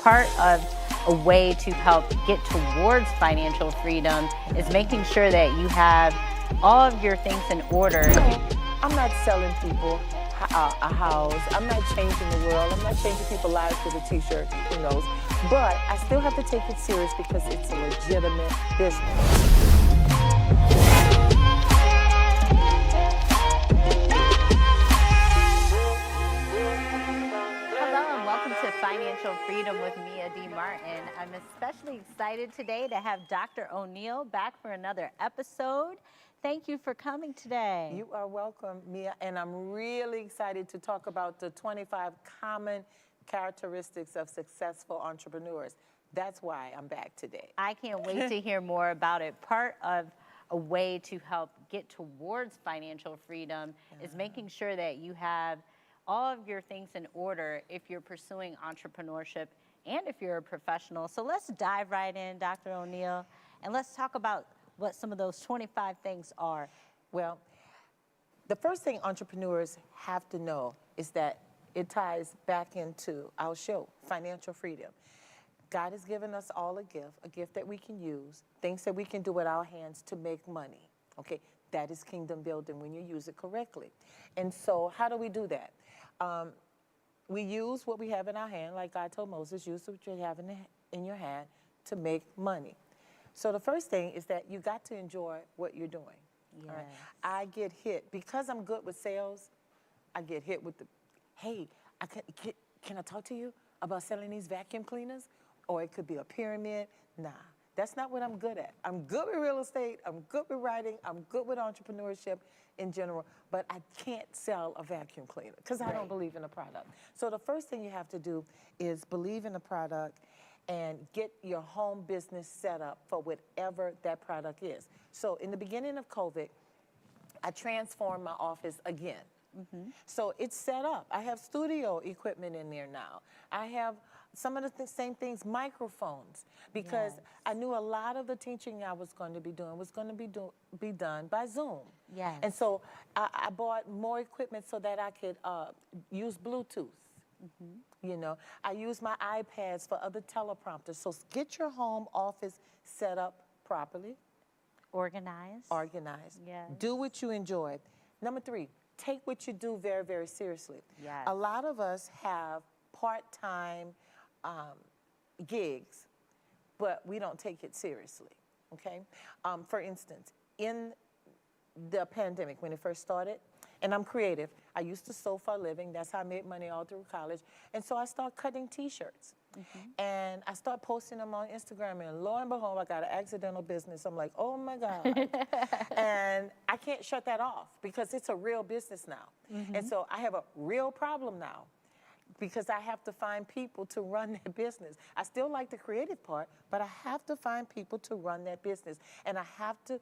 part of a way to help get towards financial freedom is making sure that you have all of your things in order. I'm not selling people a house. I'm not changing the world. I'm not changing people's lives with a t-shirt, who knows. But I still have to take it serious because it's a legitimate business. Financial Freedom with Mia D. Martin. I'm especially excited today to have Dr. O'Neal back for another episode. Thank you for coming today. You are welcome, Mia, and I'm really excited to talk about the 25 common characteristics of successful entrepreneurs. That's why I'm back today. I can't wait to hear more about it. Part of a way to help get towards financial freedom is making sure that you have all of your things in order if you're pursuing entrepreneurship and if you're a professional. So let's dive right in, Dr. O'Neal, and let's talk about what some of those 25 things are. Well, the first thing entrepreneurs have to know is that it ties back into our show, financial freedom. God has given us all a gift that we can use, things that we can do with our hands to make money, okay? That is kingdom building when you use it correctly. And so how do we do that? We use what we have in our hand, like God told Moses, use what you have in your hand to make money. So the first thing is that you got to enjoy what you're doing. Yes. All right? I get hit, because I'm good with sales, I get hit with the, hey, can I talk to you about selling these vacuum cleaners? Or it could be a pyramid. Nah, that's not what I'm good at. I'm good with real estate, I'm good with writing, I'm good with entrepreneurship in general, but I can't sell a vacuum cleaner because I don't believe in the product. So the first thing you have to do is believe in the product and get your home business set up for whatever that product is. So in the beginning of COVID, I transformed my office again. So it's set up. I have studio equipment in there now. I have some of the same things, microphones, because I knew a lot of the teaching I was going to be doing was going to be done by Zoom. Yes. And so I bought more equipment so that I could use Bluetooth. You know, I use my iPads for other teleprompters. So get your home office set up properly. Organized. Yes. Do what you enjoy. Number 3, take what you do very, very seriously. Yes. A lot of us have part-time gigs, but we don't take it seriously, okay? For instance, in the pandemic, when it first started, and I'm creative, I used to sew for a living. That's how I made money all through college. And so I started cutting T-shirts. And I started posting them on Instagram, and lo and behold, I got an accidental business. I'm like, oh my God. And I can't shut that off because it's a real business now. And so I have a real problem now because I have to find people to run that business. I still like the creative part, but I have to find people to run that business. And I have to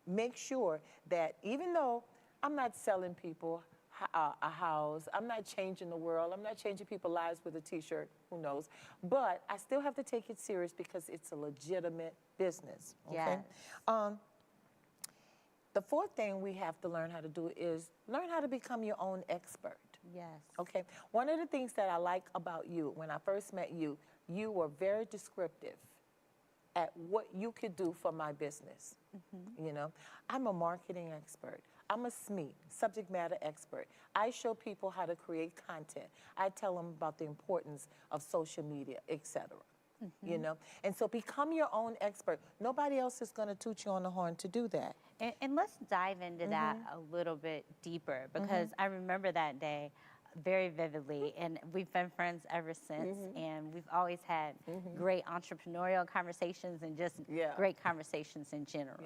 make sure that even though I'm not selling people a house, I'm not changing the world, I'm not changing people's lives with a t-shirt, who knows, but I still have to take it serious because it's a legitimate business, okay? Yes. The fourth thing we have to learn how to do is learn how to become your own expert. Yes. Okay, one of the things that I like about you, when I first met you, you were very descriptive at what you could do for my business. You know, I'm a marketing expert. I'm a SME, subject matter expert. I show people how to create content. I tell them about the importance of social media, etc. You know, and so become your own expert. Nobody else is going to toot you on the horn to do that. And let's dive into that a little bit deeper, because I remember that day very vividly, and we've been friends ever since, and we've always had great entrepreneurial conversations and just great conversations in general.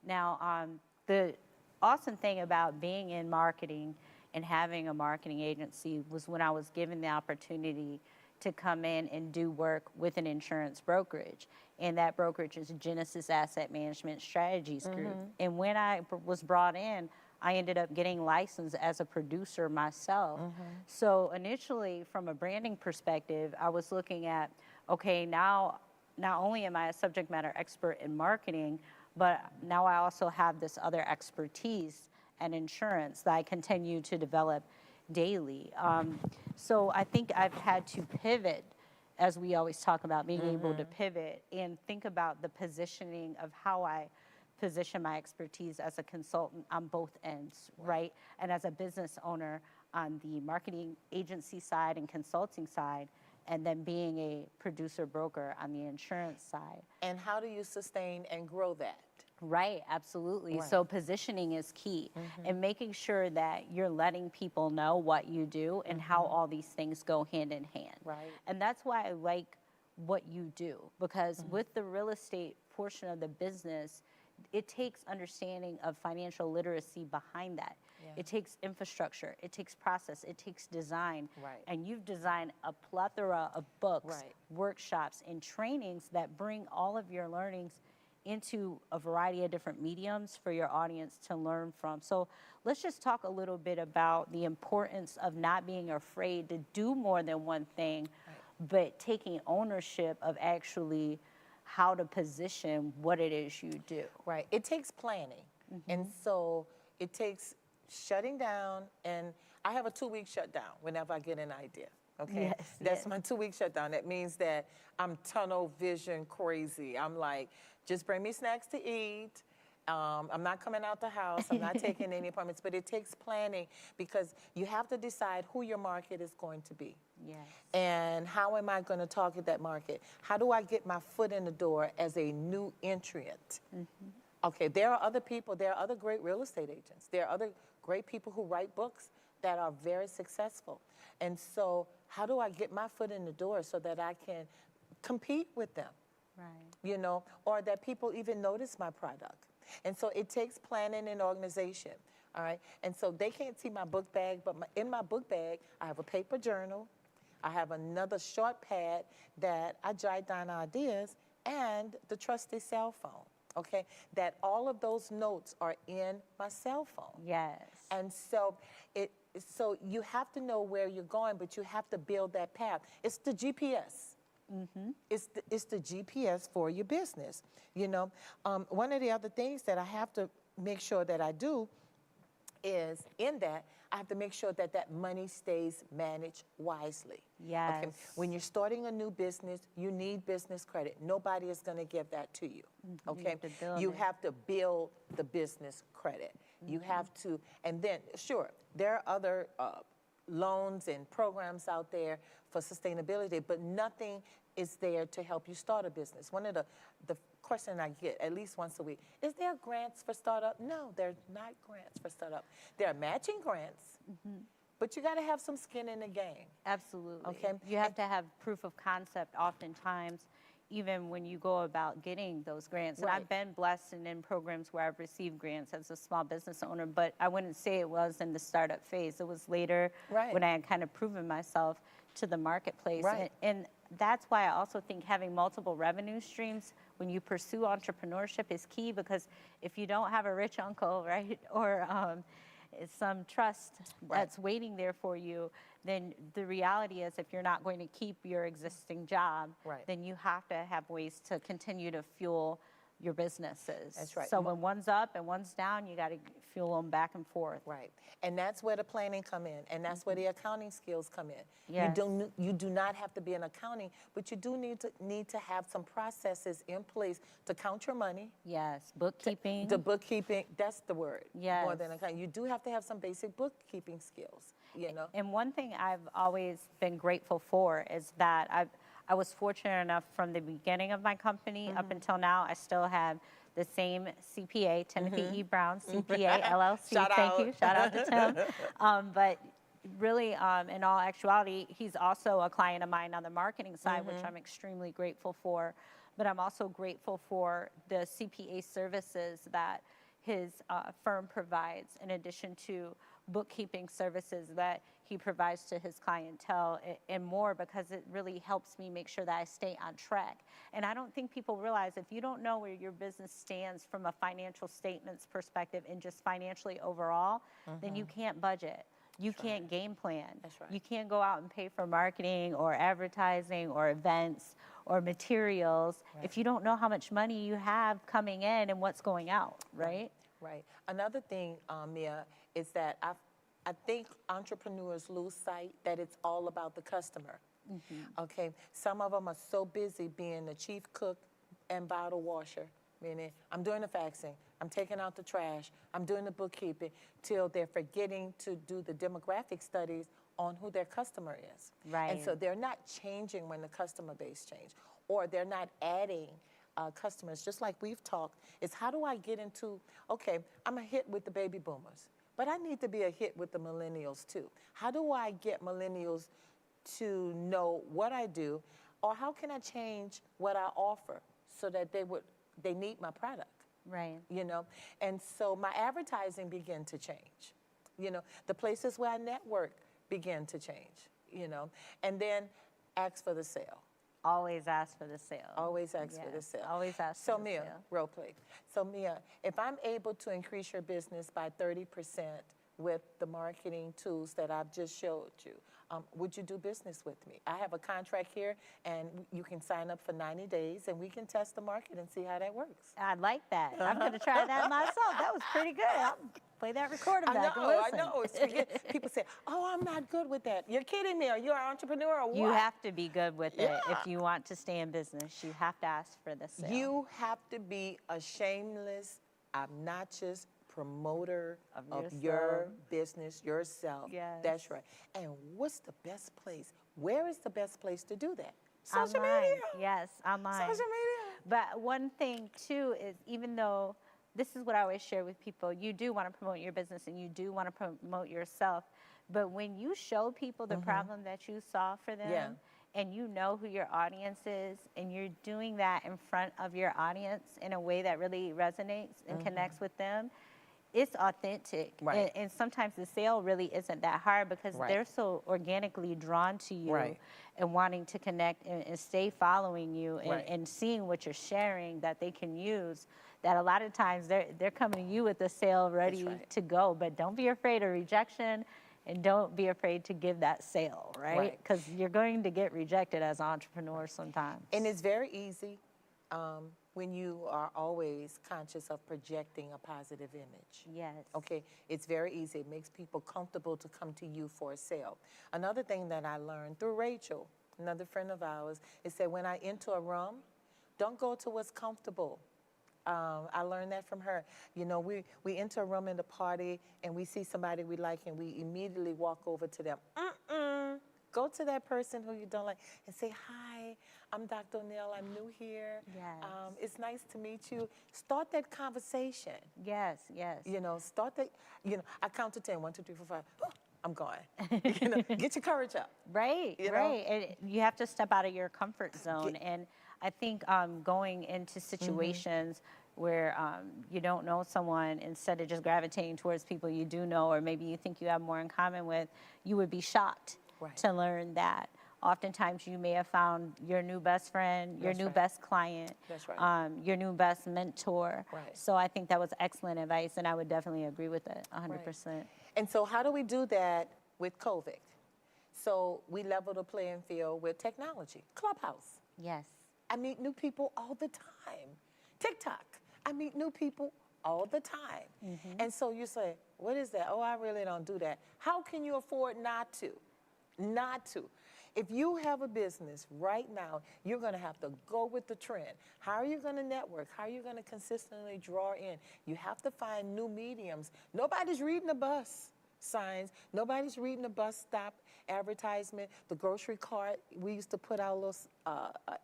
Now, the awesome thing about being in marketing and having a marketing agency was when I was given the opportunity to come in and do work with an insurance brokerage. And that brokerage is Genesis Asset Management Strategies Group. And when I was brought in, I ended up getting licensed as a producer myself. So initially, from a branding perspective, I was looking at, okay, now not only am I a subject matter expert in marketing, but now I also have this other expertise and insurance that I continue to develop daily. So I think I've had to pivot as we always talk about, being able to pivot and think about the positioning of how I position my expertise as a consultant on both ends, right? And as a business owner on the marketing agency side and consulting side, and then being a producer broker on the insurance side. And how do you sustain and grow that? Right, absolutely. Right. So positioning is key, and making sure that you're letting people know what you do and how all these things go hand in hand. Right. And that's why I like what you do, because with the real estate portion of the business, it takes understanding of financial literacy behind that. Yeah. It takes infrastructure, it takes process, it takes design. Right. And you've designed a plethora of books, Right. workshops, and trainings that bring all of your learnings into a variety of different mediums for your audience to learn from. So let's just talk a little bit about the importance of not being afraid to do more than one thing, but taking ownership of actually how to position what it is you do. Right. It takes planning. And so it takes shutting down, and I have a 2-week shutdown whenever I get an idea. Okay. Yes, That's yes. my 2-week shutdown. That means that I'm tunnel vision crazy. I'm like, just bring me snacks to eat. I'm not coming out the house. I'm not taking any appointments. But it takes planning, because you have to decide who your market is going to be. Yes. And how am I going to target that market? How do I get my foot in the door as a new entrant? Okay, there are other people, there are other great real estate agents. There are other great people who write books that are very successful. And so how do I get my foot in the door so that I can compete with them? Right. You know, or that people even notice my product. And so it takes planning and organization, all right? And so they can't see my book bag, but in my book bag, I have a paper journal, I have another short pad that I jot down ideas, and the trusty cell phone, okay? That all of those notes are in my cell phone. Yes. And so so you have to know where you're going, but you have to build that path. It's the GPS. It's the GPS for your business. You know, one of the other things that I have to make sure that I do is, in that, I have to make sure that that money stays managed wisely. Yes. Okay? When you're starting a new business, you need business credit. Nobody is going to give that to you. Okay? have to build You it. have to build the business credit. You have to, and then, sure, there are other loans and programs out there for sustainability, but nothing is there to help you start a business. One of the questions I get at least once a week, is there grants for startup? No, there's not grants for startup. There are matching grants, but you got to have some skin in the game. Absolutely. Okay. You have to have proof of concept oftentimes, even when you go about getting those grants. And Right. I've been blessed and in programs where I've received grants as a small business owner, but I wouldn't say it was in the startup phase. It was later Right. when I had kind of proven myself to the marketplace. Right. And that's why I also think having multiple revenue streams when you pursue entrepreneurship is key, because if you don't have a rich uncle, right, or some trust that's waiting there for you, then the reality is, if you're not going to keep your existing job, Right. then you have to have ways to continue to fuel your businesses. That's right. So when one's up and one's down, you got to fuel them back and forth. Right, and that's where the planning come in, and that's where the accounting skills come in. Yes. You do not have to be in accounting, but you do need to have some processes in place to count your money. Yes, bookkeeping. The bookkeeping, that's the word. Yes. More than accounting. You do have to have some basic bookkeeping skills, you know. And one thing I've always been grateful for is that I was fortunate enough from the beginning of my company up until now, I still have the same CPA, Timothy E. Brown, CPA, LLC. Shout Thank out. you. Shout out to Tim. But really, in all actuality, he's also a client of mine on the marketing side, which I'm extremely grateful for. But I'm also grateful for the CPA services that his firm provides, in addition to bookkeeping services that he provides to his clientele and more, because it really helps me make sure that I stay on track. And I don't think people realize, if you don't know where your business stands from a financial statements perspective and just financially overall, then you can't budget. You can't game plan. That's right. You can't go out and pay for marketing or advertising or events or materials if you don't know how much money you have coming in and what's going out, right? Right. Another thing, Mia, is that I think entrepreneurs lose sight that it's all about the customer. Okay, some of them are so busy being the chief cook and bottle washer, meaning I'm doing the faxing, I'm taking out the trash, I'm doing the bookkeeping, till they're forgetting to do the demographic studies on who their customer is. Right. And so they're not changing when the customer base change, or they're not adding customers. Just like we've talked, is how do I get into, okay, I'm a hit with the baby boomers, but I need to be a hit with the millennials too. How do I get millennials to know what I do, or how can I change what I offer so that they need my product? Right. You know, and so my advertising began to change. You know, the places where I network began to change, you know, and then ask for the sale. Always ask for the sale. Always ask for the sale. Always ask So for the Mia, sale. role play. So Mia, if I'm able to increase your business by 30% with the marketing tools that I've just showed you, would you do business with me? I have a contract here, and you can sign up for 90 days, and we can test the market and see how that works. I like that. I'm going to try that myself. That was pretty good. I'll play that recording back and listen. I know. People say, oh, I'm not good with that. You're kidding me, or you're an entrepreneur, or what? You have to be good with it if you want to stay in business. You have to ask for the sale. You have to be a shameless, obnoxious promoter of your business, yourself. Yes. That's right. And what's the best place? Where is the best place to do that? Social Online. media. Yes, online. Social media. But one thing, too, is even though this is what I always share with people, you do want to promote your business and you do want to promote yourself. But when you show people the problem that you solve for them, and you know who your audience is, and you're doing that in front of your audience in a way that really resonates and connects with them, it's authentic. Right. And sometimes the sale really isn't that hard because they're so organically drawn to you and wanting to connect and stay following you and seeing what you're sharing that they can use, that a lot of times they're coming to you with the sale ready to go. But don't be afraid of rejection, and don't be afraid to give that sale, right? Because you're going to get rejected as an entrepreneur sometimes. And it's very easy when you are always conscious of projecting a positive image. Yes. Okay, it's very easy. It makes people comfortable to come to you for a sale. Another thing that I learned through Rachel, another friend of ours, is that when I enter a room, don't go to what's comfortable. I learned that from her. You know, we enter a room in the party and we see somebody we like and we immediately walk over to them. Go to that person who you don't like and say, hi, I'm Dr. O'Neal, I'm new here. Yes. It's nice to meet you. Start that conversation. Yes, yes. You know, start that, you know, I count to 10, 1, 2, 3, 4, 5. Oh, I'm going. You know, get your courage up. Right, You know? right. And you have to step out of your comfort zone. And I think going into situations where you don't know someone, instead of just gravitating towards people you do know, or maybe you think you have more in common with, you would be shocked to learn that oftentimes you may have found your new best friend, your new best client, your new best mentor. So I think that was excellent advice, and I would definitely agree with it 100%. And so how do we do that with COVID? So we level the playing field with technology. Clubhouse. Yes. I meet new people all the time. TikTok. I meet new people all the time. And so you say, what is that? Oh, I really don't do that. How can you afford not to? Not to. If you have a business right now, you're going to have to go with the trend. How are you going to network? How are you going to consistently draw in? You have to find new mediums. Nobody's reading the bus signs. Nobody's reading the bus stop advertisement. The grocery cart, we used to put our little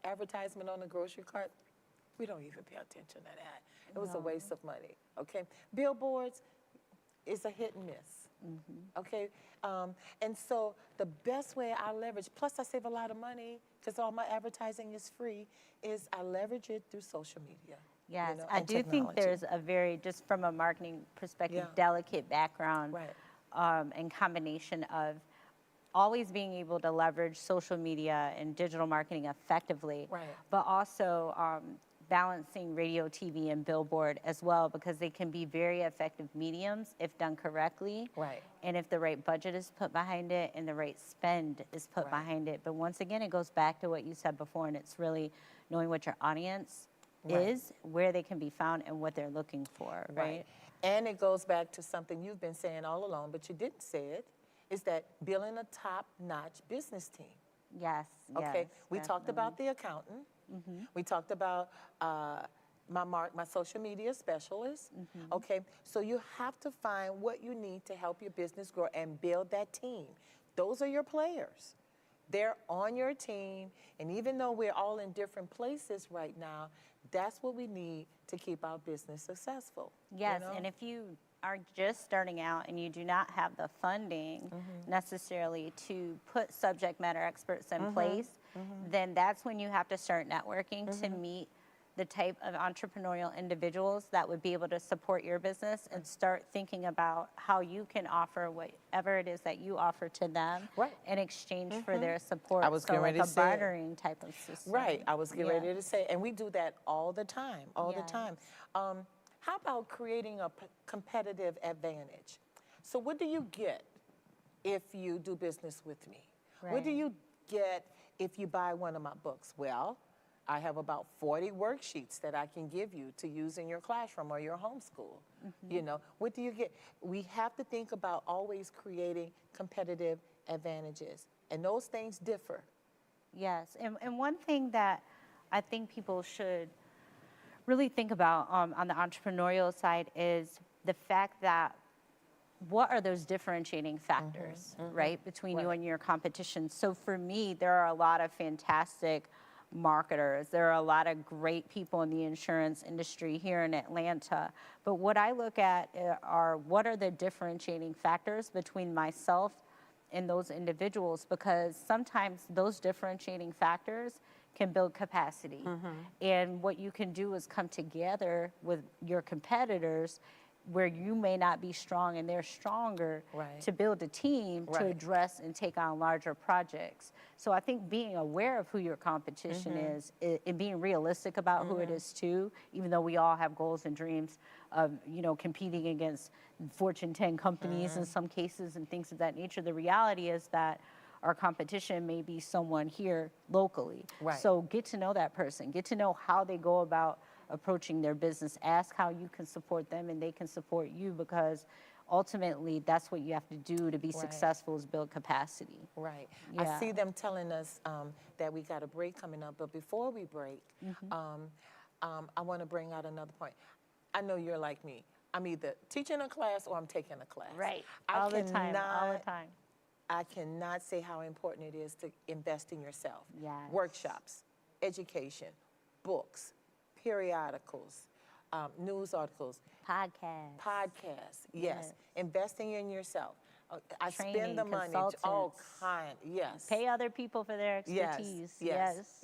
advertisement on the grocery cart. We don't even pay attention to that. It was a waste of money, okay? Billboards is a hit and miss, okay? And so the best way I leverage, plus I save a lot of money because all my advertising is free, is I leverage it through social media. Yes, you know, I do think there's a very, just from a marketing perspective, delicate background and combination of always being able to leverage social media and digital marketing effectively, but also balancing radio, TV, and billboard as well, because they can be very effective mediums if done correctly. And if the right budget is put behind it and the right spend is put behind it. But once again, it goes back to what you said before, and it's really knowing what your audience is, where they can be found, and what they're looking for, right? And it goes back to something you've been saying all along, but you didn't say it, is that building a top-notch business team. Yes. Okay, Yes, we talked about the accountant. We talked about my social media specialist. Okay, so you have to find what you need to help your business grow and build that team. Those are your players. They're on your team, and even though we're all in different places right now, that's what we need to keep our business successful. Yes, you know? and if you are just starting out and you do not have the funding necessarily to put subject matter experts in place, then that's when you have to start networking to meet the type of entrepreneurial individuals that would be able to support your business and start thinking about how you can offer whatever it is that you offer to them in exchange for their support. I was getting ready like to a say it. bartering type of system. Right, I was getting ready to say, and we do that all the time, all the Yes. time. How about creating a competitive advantage? So what do you get if you do business with me? What do Right. you get if you buy one of my books? Well, I have about 40 worksheets that I can give you to use in your classroom or your homeschool. You know, what do you get? We have to think about always creating competitive advantages, and those things differ. Yes, and one thing that I think people should really think about on the entrepreneurial side is the fact that what are those differentiating factors, right, between you and your competition? So for me, there are a lot of fantastic marketers. There are a lot of great people in the insurance industry here in Atlanta. But what I look at are what are the differentiating factors between myself and those individuals, because sometimes those differentiating factors can build capacity. And what you can do is come together with your competitors where you may not be strong and they're stronger to build a team to address and take on larger projects. So I think being aware of who your competition is and being realistic about who it is too, even though we all have goals and dreams of, you know, competing against Fortune 10 companies in some cases and things of that nature. The reality is that our competition may be someone here locally. So get to know that person, get to know how they go about approaching their business, ask how you can support them and they can support you, because ultimately that's what you have to do to be successful, is build capacity. I see them telling us that we got a break coming up, but before we break, I want to bring out another point. I know you're like me. I'm either teaching a class or I'm taking a class. All the time. I cannot say how important it is to invest in yourself. Yes. Workshops, education, books, periodicals, news articles. Podcasts, yes. Investing in yourself. I spend the money. All kind, yes. Pay other people for their expertise. Yes.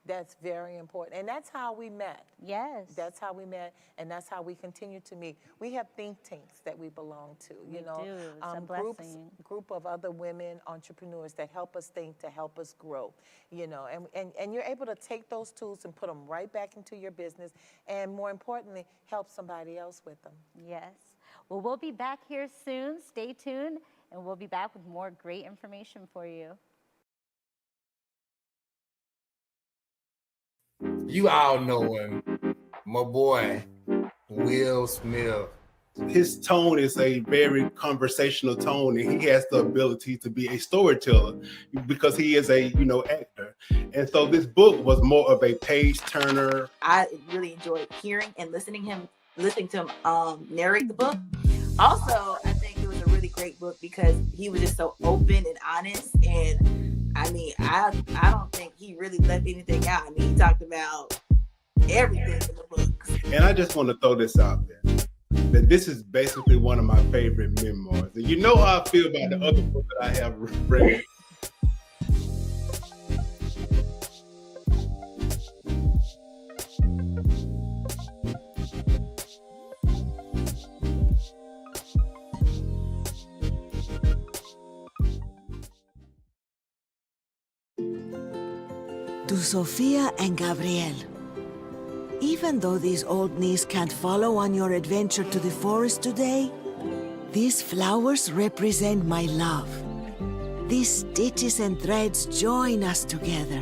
That's very important. And that's how we met. That's how we met, and that's how we continue to meet. We have think tanks that we belong to, you know. We do. It's a blessing. Group of other women entrepreneurs that help us think, to help us grow, you know. And you're able to take those tools and put them right back into your business, and more importantly, help somebody else with them. Yes. Well, we'll be back here soon. Stay tuned, and we'll be back with more great information for you. You all know him, my boy, Will Smith. His tone is a very conversational tone, and he has the ability to be a storyteller because he is a, actor. And so this book was more of a page turner. I really enjoyed hearing and listening to him narrate the book. Also, I think it was a really great book because he was just so open and honest. And I mean, I don't think he really left anything out. I mean, he talked about everything in the book. And I just want to throw this out there, that this is basically one of my favorite memoirs. And you know how I feel about the other book that I have read. To Sofia and Gabriel. Even though these old knees can't follow on your adventure to the forest today, these flowers represent my love. These stitches and threads join us together.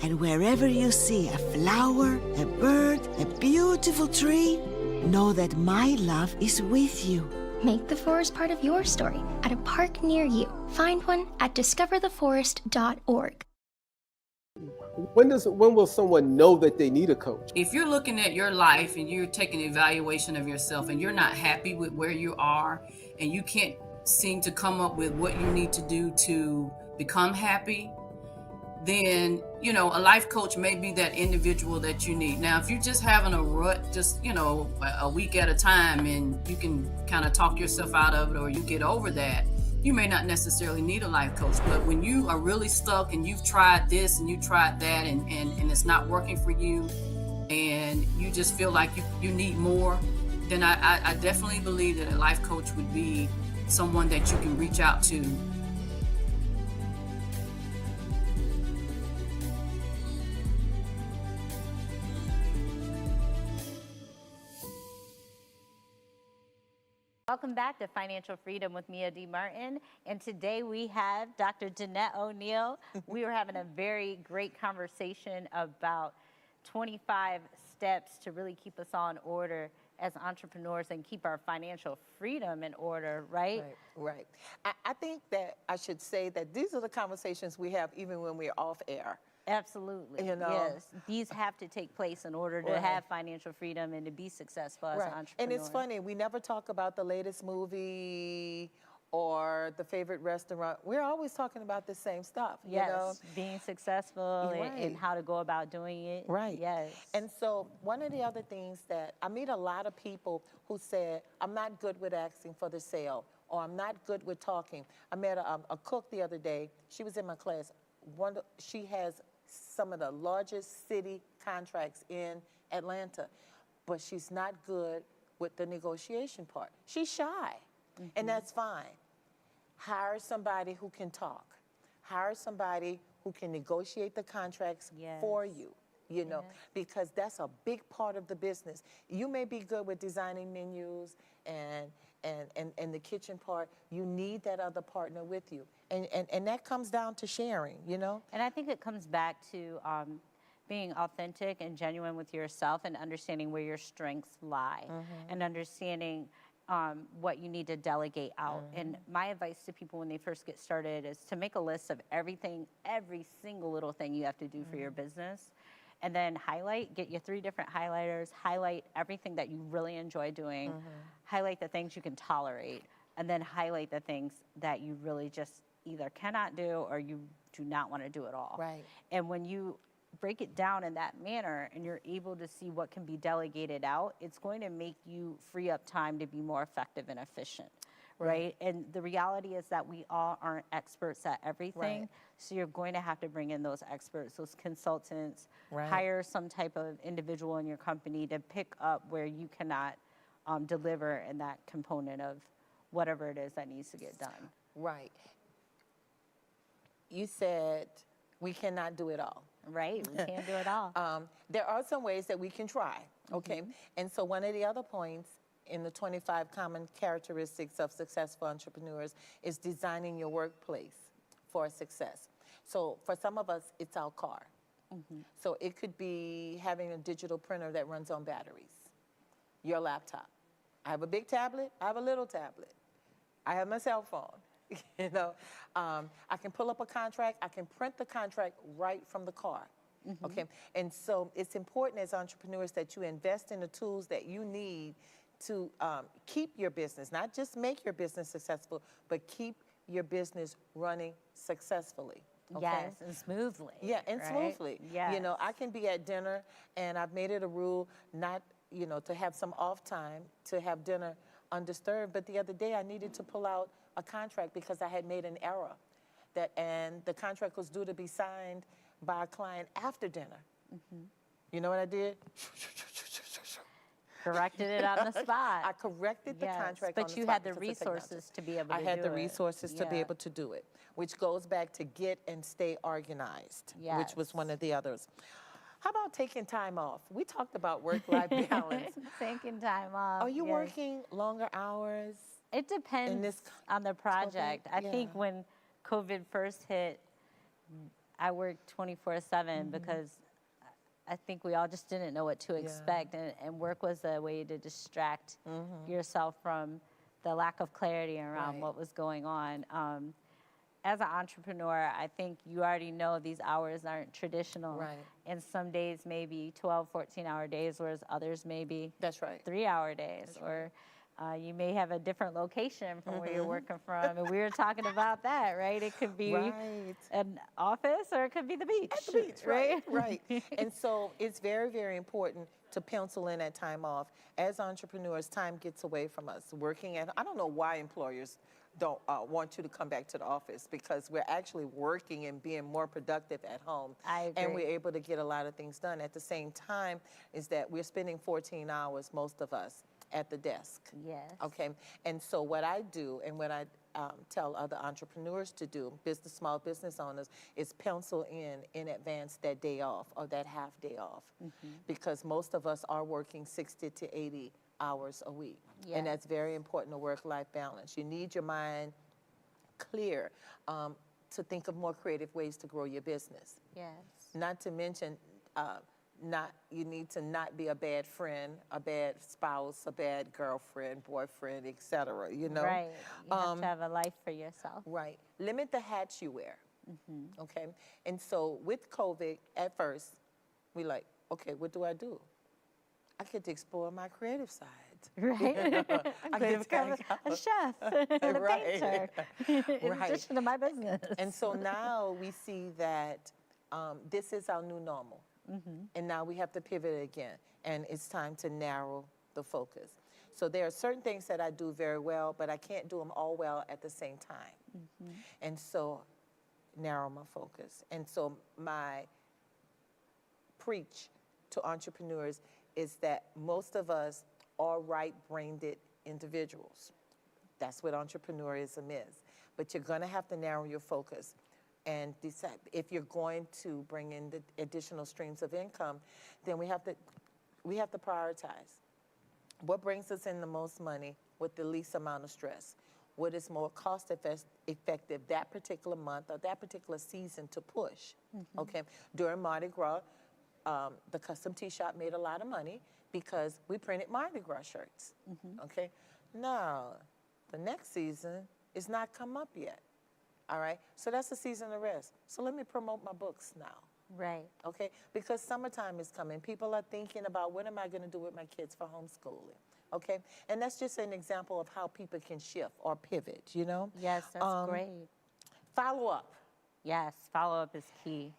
And wherever you see a flower, a bird, a beautiful tree, know that my love is with you. Make the forest part of your story at a park near you. Find one at discovertheforest.org. When will someone know that they need a coach? If you're looking at your life and you're taking an evaluation of yourself and you're not happy with where you are and you can't seem to come up with what you need to do to become happy, then, a life coach may be that individual that you need. Now, if you're just having a rut, just, a week at a time, and you can kind of talk yourself out of it or you get over that, you may not necessarily need a life coach. But when you are really stuck and you've tried this and you tried that and it's not working for you and you just feel like you need more, then I definitely believe that a life coach would be someone that you can reach out to. Welcome back to Financial Freedom with Mia D. Martin. And today we have Dr. Danette O'Neal. We were having a very great conversation about 25 steps to really keep us all in order as entrepreneurs and keep our financial freedom in order, right? Right. I think that I should say that these are the conversations we have even when we're off air. Absolutely. Yes. These have to take place in order to have financial freedom and to be successful as an entrepreneur. And it's funny, we never talk about the latest movie or the favorite restaurant. We're always talking about the same stuff, Yes. you know? Being successful and how to go about doing it. Right. Yes. And so one of the other things that I meet a lot of people who said, I'm not good with asking for the sale, or I'm not good with talking. I met a cook the other day. She was in my class. She has some of the largest city contracts in Atlanta, but she's not good with the negotiation part. She's shy, and that's fine. Hire somebody who can talk. Hire somebody who can negotiate the contracts for you, you know, because that's a big part of the business. You may be good with designing menus and the kitchen part. You need that other partner with you. And that comes down to sharing, you know? And I think it comes back to being authentic and genuine with yourself and understanding where your strengths lie and understanding what you need to delegate out. And my advice to people when they first get started is to make a list of everything, every single little thing you have to do for your business. And then get your 3 different highlighters, highlight everything that you really enjoy doing, highlight the things you can tolerate, and then highlight the things that you really just either cannot do or you do not want to do at all. Right. And when you break it down in that manner and you're able to see what can be delegated out, it's going to make you free up time to be more effective and efficient. Right? And the reality is that we all aren't experts at everything. Right. So you're going to have to bring in those experts, those consultants, hire some type of individual in your company to pick up where you cannot deliver in that component of whatever it is that needs to get done. Right. You said we cannot do it all. Right, we can't do it all. There are some ways that we can try, okay? And so one of the other points in the 25 common characteristics of successful entrepreneurs is designing your workplace for success. So for some of us, it's our car. So it could be having a digital printer that runs on batteries, your laptop. I have a big tablet, I have a little tablet. I have my cell phone. You know, I can pull up a contract, I can print the contract right from the car. Okay, and so it's important as entrepreneurs that you invest in the tools that you need to keep your business, not just make your business successful, but keep your business running successfully. Okay? Yes, and smoothly. Yeah, and right? smoothly. Yes. You know, I can be at dinner, and I've made it a rule not, you know, to have some off time, to have dinner undisturbed. But the other day, I needed to pull out a contract because I had made an error, and the contract was due to be signed by a client after dinner. You know what I did? Corrected it on the spot. I corrected the contract on the but you spot had the because I took resources to be able to do it. I had the resources to be able to do it, which goes back to get and stay organized, which was one of the others. How about taking time off? We talked about work-life balance. Taking time off. Are you working longer hours? It depends on the project. I think when COVID first hit, I worked 24/7 because I think we all just didn't know what to expect, and work was a way to distract yourself from the lack of clarity around what was going on. as an entrepreneur, I think you already know these hours aren't traditional. Right. And some days maybe 12, 14-hour days, whereas others maybe That's right. 3-hour days. Or you may have a different location from where you're working from. And we were talking about that, right? It could be Right. an office or it could be the beach. At the beach, right? Right. And so it's very, very important to pencil in that time off. As entrepreneurs, time gets away from us. Working at, I don't know why employers don't want you to come back to the office, because we're actually working and being more productive at home. I agree. And we're able to get a lot of things done. At the same time, is that we're spending 14 hours, most of us, at the desk. Yes. Okay. And so what I do, and what I tell other entrepreneurs to do, small business owners, is pencil in advance that day off or that half day off, because most of us are working 60 to 80 hours a week. Yes. And that's very important to work-life balance. You need your mind clear to think of more creative ways to grow your business. Yes. Not to mention, you need to not be a bad friend, a bad spouse, a bad girlfriend, boyfriend, etc. You know. Right. You have to have a life for yourself. Right. Limit the hats you wear. Okay. And so with COVID, at first, we like, okay, what do I do? I get to explore my creative side. Right. I'm going to become a chef and a Right. painter in Right. addition to my business. And so now we see that this is our new normal. And now we have to pivot again. And it's time to narrow the focus. So there are certain things that I do very well, but I can't do them all well at the same time. And so narrow my focus. And so my preach to entrepreneurs is that most of us are right-brained individuals. That's what entrepreneurism is. But you're going to have to narrow your focus and decide if you're going to bring in the additional streams of income. Then we have to prioritize. What brings us in the most money with the least amount of stress? What is more cost effective that particular month or that particular season to push? Okay. During Mardi Gras, the custom tee shop made a lot of money because we printed Mardi Gras shirts. Okay. Now, the next season is not come up yet. All right. So that's the season of rest. So let me promote my books now. Right. Okay. Because summertime is coming. People are thinking about what am I going to do with my kids for homeschooling. Okay. And that's just an example of how people can shift or pivot, you know? Yes, that's great. Follow up. Yes, follow-up is key.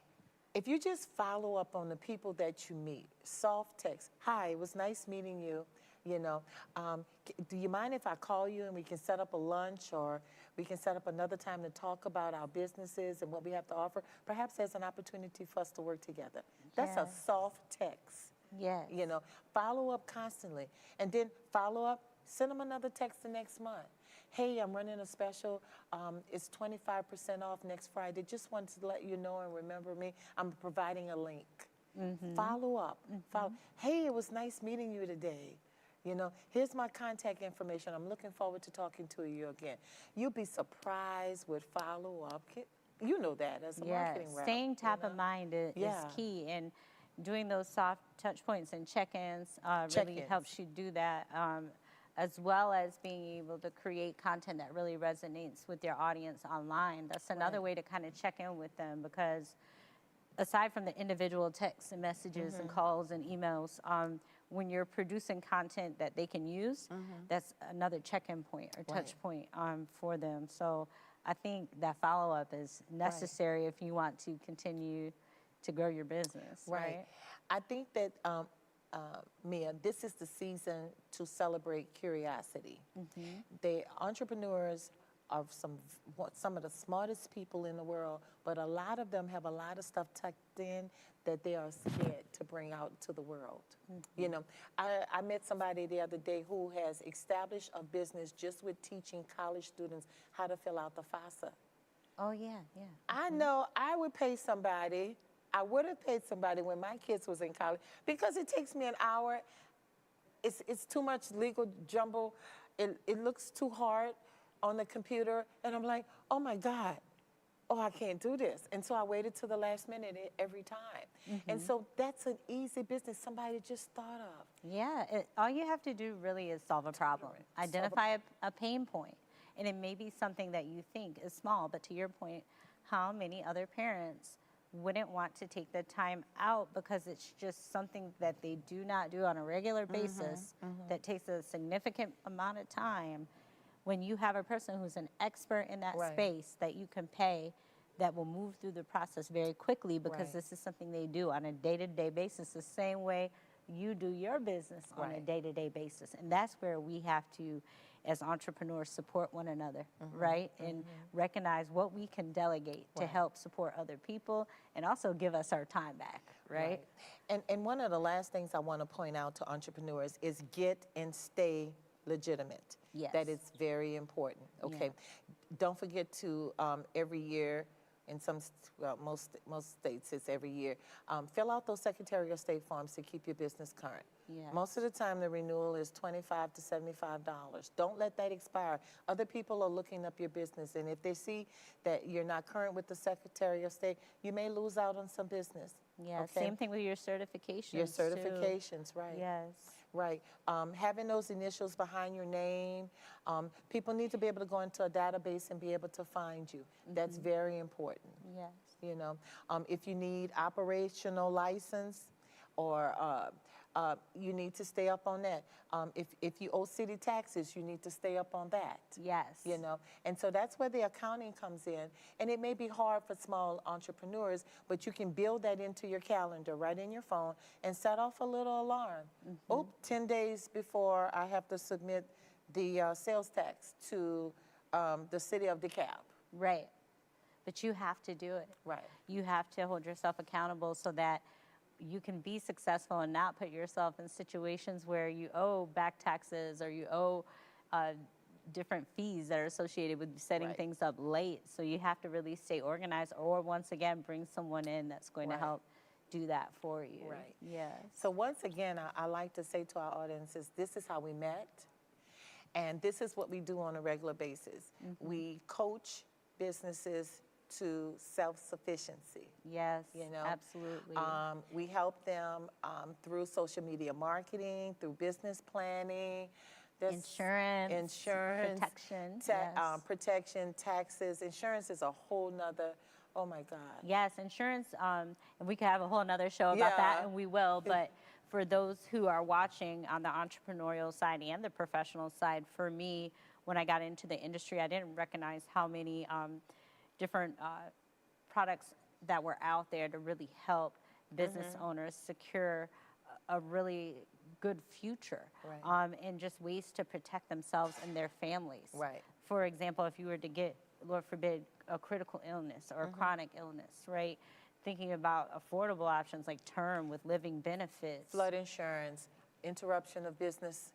If you just follow up on the people that you meet, soft text, hi, it was nice meeting you, you know, do you mind if I call you and we can set up a lunch, or we can set up another time to talk about our businesses and what we have to offer? Perhaps there's an opportunity for us to work together. That's a soft text. Yes. You know, follow up constantly. And then follow up, send them another text the next month. Hey, I'm running a special. It's 25% off next Friday. Just wanted to let you know and remember me. I'm providing a link. Follow up. Follow. Hey, it was nice meeting you today. You know, here's my contact information. I'm looking forward to talking to you again. You'll be surprised with follow up. You know that as a marketing rep. Staying top of mind is key, and doing those soft touch points and check-ins really helps you do that, as well as being able to create content that really resonates with your audience online. That's another way to kind of check in with them, because aside from the individual texts and messages and calls and emails, when you're producing content that they can use, that's another check-in point or touch point for them. So I think that follow-up is necessary if you want to continue to grow your business. Right. I think that, Mia, this is the season to celebrate curiosity. The entrepreneurs are some of the smartest people in the world, but a lot of them have a lot of stuff tucked in that they are scared to bring out to the world. You know, I met somebody the other day who has established a business just with teaching college students how to fill out the FAFSA. Oh, yeah, yeah. I know I would pay somebody. I would have paid somebody when my kids was in college, because it takes me an hour. It's too much legal jumble. It looks too hard on the computer, and I'm like, oh my God, oh, I can't do this. And so I waited till the last minute every time. And so that's an easy business somebody just thought of. Yeah, all you have to do really is solve a problem. Identify a pain point. And it may be something that you think is small, but to your point, how many other parents wouldn't want to take the time out because it's just something that they do not do on a regular basis that takes a significant amount of time, when you have a person who's an expert in that space that you can pay, that will move through the process very quickly, because this is something they do on a day-to-day basis, the same way you do your business on a day-to-day basis. And that's where we have to, as entrepreneurs, support one another, right? And recognize what we can delegate to help support other people and also give us our time back, right? And one of the last things I want to point out to entrepreneurs is get and stay legitimate. Yes. That is very important, okay? Don't forget to, every year, in most states it's every year, fill out those Secretary of State forms to keep your business current. Yes. Most of the time the renewal is $25 to $75. Don't let that expire. Other people are looking up your business, and if they see that you're not current with the Secretary of State, you may lose out on some business. Yeah, okay? same thing with your certifications. Your certifications, right. Yes. Right. Having those initials behind your name, people need to be able to go into a database and be able to find you. That's very important. Yes. You know, if you need operational license, or you need to stay up on that. If you owe city taxes, you need to stay up on that. Yes. You know, and so that's where the accounting comes in. And it may be hard for small entrepreneurs, but you can build that into your calendar, right in your phone, and set off a little alarm. 10 days before I have to submit the sales tax to the city of DeKalb. Right. But you have to do it. Right. You have to hold yourself accountable so that you can be successful and not put yourself in situations where you owe back taxes or you owe different fees that are associated with setting things up late. So you have to really stay organized, or once again, bring someone in that's going to help do that for you. Right. Yes. So once again, I like to say to our audiences, this is how we met, and this is what we do on a regular basis. We coach businesses to self-sufficiency. Yes, you know, absolutely. We help them through social media marketing, through business planning, Insurance, protection, protection, taxes. Insurance is a whole nother, oh my God. Yes, insurance, and we could have a whole nother show about that, and we will, but for those who are watching on the entrepreneurial side and the professional side, for me, when I got into the industry, I didn't recognize how many different products that were out there to really help business owners secure a really good future, and just ways to protect themselves and their families. Right. For example, if you were to get, Lord forbid, a critical illness or a chronic illness, right? Thinking about affordable options like term with living benefits. Flood insurance, interruption of business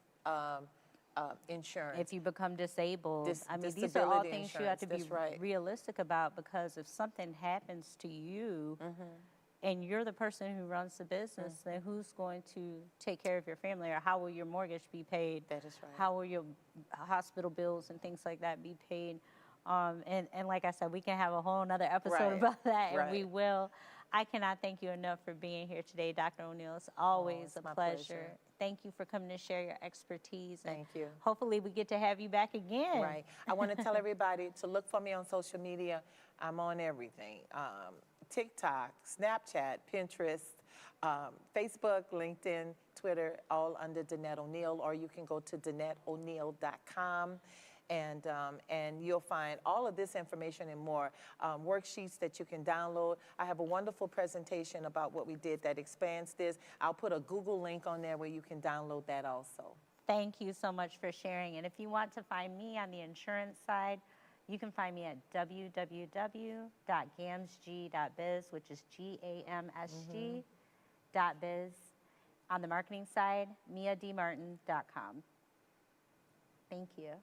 insurance. If you become disabled, I mean, these are all things you have to be realistic about, because if something happens to you and you're the person who runs the business, then who's going to take care of your family, or how will your mortgage be paid? That is right. How will your hospital bills and things like that be paid? And like I said, we can have a whole nother episode about that, and we will. I cannot thank you enough for being here today, Dr. O'Neal. It's always a pleasure. Thank you for coming to share your expertise. Thank you. Hopefully we get to have you back again. Right. I want to tell everybody to look for me on social media. I'm on everything. TikTok, Snapchat, Pinterest, Facebook, LinkedIn, Twitter, all under Danette O'Neal, or you can go to DanetteO'Neal.com. And you'll find all of this information and more, worksheets that you can download. I have a wonderful presentation about what we did that expands this. I'll put a Google link on there where you can download that also. Thank you so much for sharing. And if you want to find me on the insurance side, you can find me at www.gamsg.biz, which is GAMSG.biz. On the marketing side, miadmartin.com. Thank you.